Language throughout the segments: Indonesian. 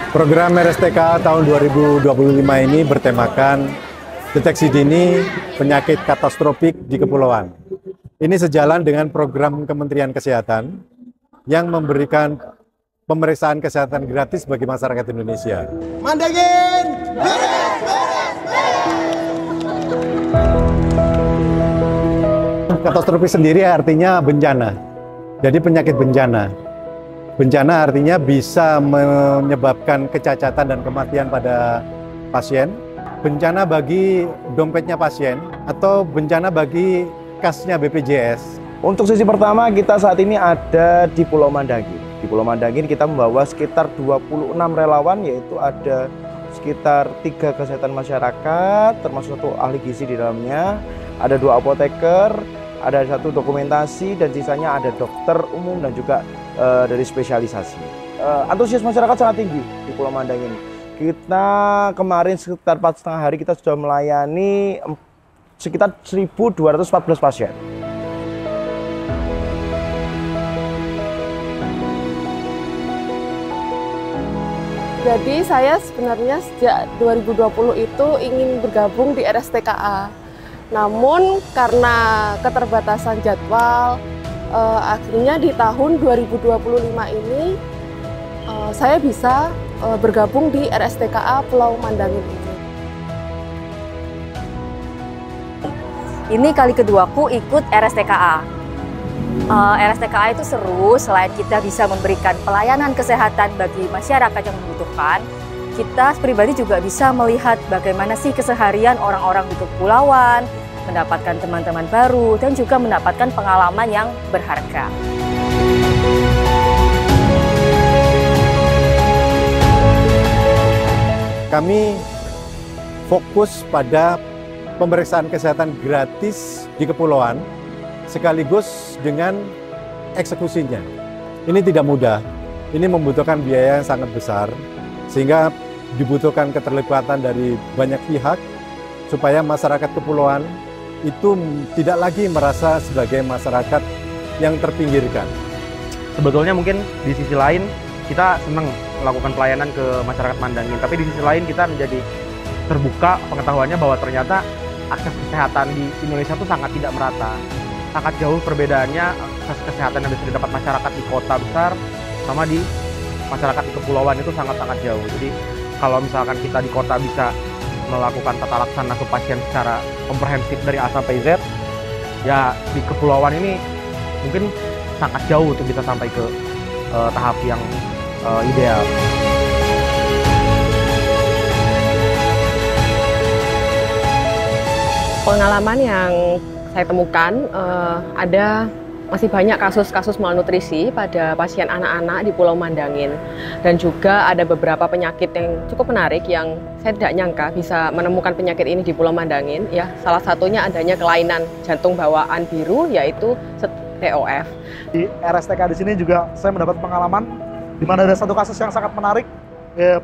Program RSTK tahun 2025 ini bertemakan deteksi dini penyakit katastropik di kepulauan. Ini sejalan dengan program Kementerian Kesehatan yang memberikan pemeriksaan kesehatan gratis bagi masyarakat Indonesia. Mandangin, beres, beres, beres. Katastropik sendiri artinya bencana. Jadi penyakit bencana. Bencana artinya bisa menyebabkan kecacatan dan kematian pada pasien, bencana bagi dompetnya pasien, atau bencana bagi kasnya BPJS. Untuk sesi pertama kita saat ini ada di Pulau Mandangin. Di Pulau Mandangin kita membawa sekitar 26 relawan, yaitu ada sekitar 3 kesehatan masyarakat, termasuk 1 ahli gizi di dalamnya, ada 2 apoteker, ada 1 dokumentasi, dan sisanya ada dokter umum dan juga dari spesialisasi. Antusias masyarakat sangat tinggi di Pulau Mandangin. Kita kemarin sekitar 4,5 hari kita sudah melayani sekitar 1.214 pasien. Jadi saya sebenarnya sejak 2020 itu ingin bergabung di RSTKA. Namun karena keterbatasan jadwal, akhirnya di tahun 2025 ini saya bisa bergabung di RSTKA Pulau Mandangin ini. Ini kali keduaku ikut RSTKA. RSTKA itu seru, selain kita bisa memberikan pelayanan kesehatan bagi masyarakat yang membutuhkan, kita pribadi juga bisa melihat bagaimana sih keseharian orang-orang di kepulauan, mendapatkan teman-teman baru, dan juga mendapatkan pengalaman yang berharga. Kami fokus pada pemeriksaan kesehatan gratis di kepulauan, sekaligus dengan eksekusinya. Ini tidak mudah, ini membutuhkan biaya yang sangat besar, sehingga dibutuhkan keterlibatan dari banyak pihak, supaya masyarakat kepulauan itu tidak lagi merasa sebagai masyarakat yang terpinggirkan. Sebetulnya mungkin di sisi lain kita senang melakukan pelayanan ke masyarakat Mandangin, tapi di sisi lain kita menjadi terbuka pengetahuannya bahwa ternyata akses kesehatan di Indonesia itu sangat tidak merata. Sangat jauh perbedaannya akses kesehatan yang bisa didapat masyarakat di kota besar sama di masyarakat di kepulauan itu sangat-sangat jauh. Jadi kalau misalkan kita di kota bisa melakukan tata laksana ke pasien secara komprehensif dari A sampai Z, ya di kepulauan ini mungkin sangat jauh untuk bisa sampai ke tahap yang ideal. Pengalaman yang saya temukan, ada masih banyak kasus-kasus malnutrisi pada pasien anak-anak di Pulau Mandangin, dan juga ada beberapa penyakit yang cukup menarik yang saya tidak nyangka bisa menemukan penyakit ini di Pulau Mandangin. Ya, salah satunya adanya kelainan jantung bawaan biru, yaitu TOF. Di RSTK di sini juga saya mendapat pengalaman di mana ada satu kasus yang sangat menarik.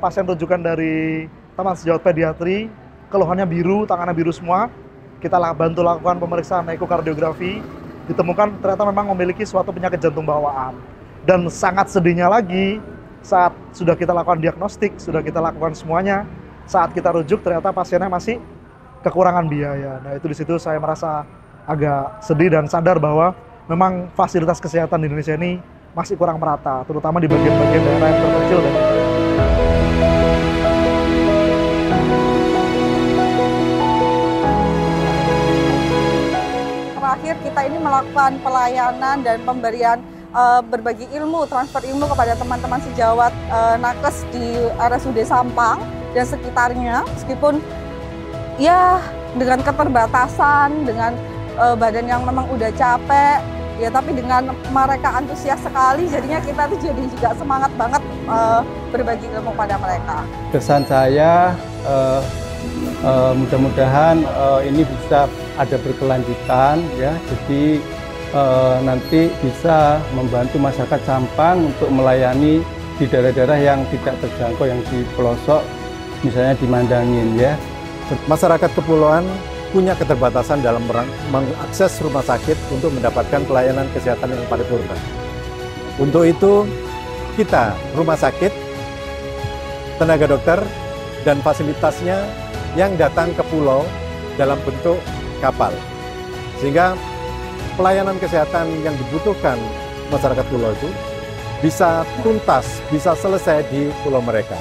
Pasien rujukan dari Taman Sejawat Pediatri, keluhannya biru, tangannya biru semua. Kita bantu lakukan pemeriksaan ekokardiografi. Ditemukan ternyata memang memiliki suatu penyakit jantung bawaan. Dan sangat sedihnya lagi, saat sudah kita lakukan diagnostik, sudah kita lakukan semuanya, saat kita rujuk ternyata pasiennya masih kekurangan biaya. Nah, itu di situ saya merasa agak sedih dan sadar bahwa memang fasilitas kesehatan di Indonesia ini masih kurang merata, terutama di bagian-bagian daerah yang terpencil. Terakhir kita ini melakukan pelayanan dan pemberian berbagi ilmu, transfer ilmu kepada teman-teman sejawat nakes di RSUD Sampang dan sekitarnya. Meskipun ya dengan keterbatasan, dengan badan yang memang udah capek, ya tapi dengan mereka antusias sekali, jadinya kita tuh jadi juga semangat banget berbagi ilmu pada mereka. Kesan saya mudah-mudahan ini bisa ada berkelanjutan ya, jadi nanti bisa membantu masyarakat Sampang untuk melayani di daerah-daerah yang tidak terjangkau, yang di pelosok, misalnya di Mandangin ya. Masyarakat kepulauan punya keterbatasan dalam mengakses rumah sakit untuk mendapatkan pelayanan kesehatan yang paripurna. Untuk itu, kita, rumah sakit, tenaga dokter, dan fasilitasnya yang datang ke pulau dalam bentuk kapal. Sehingga pelayanan kesehatan yang dibutuhkan masyarakat pulau itu bisa tuntas, bisa selesai di pulau mereka.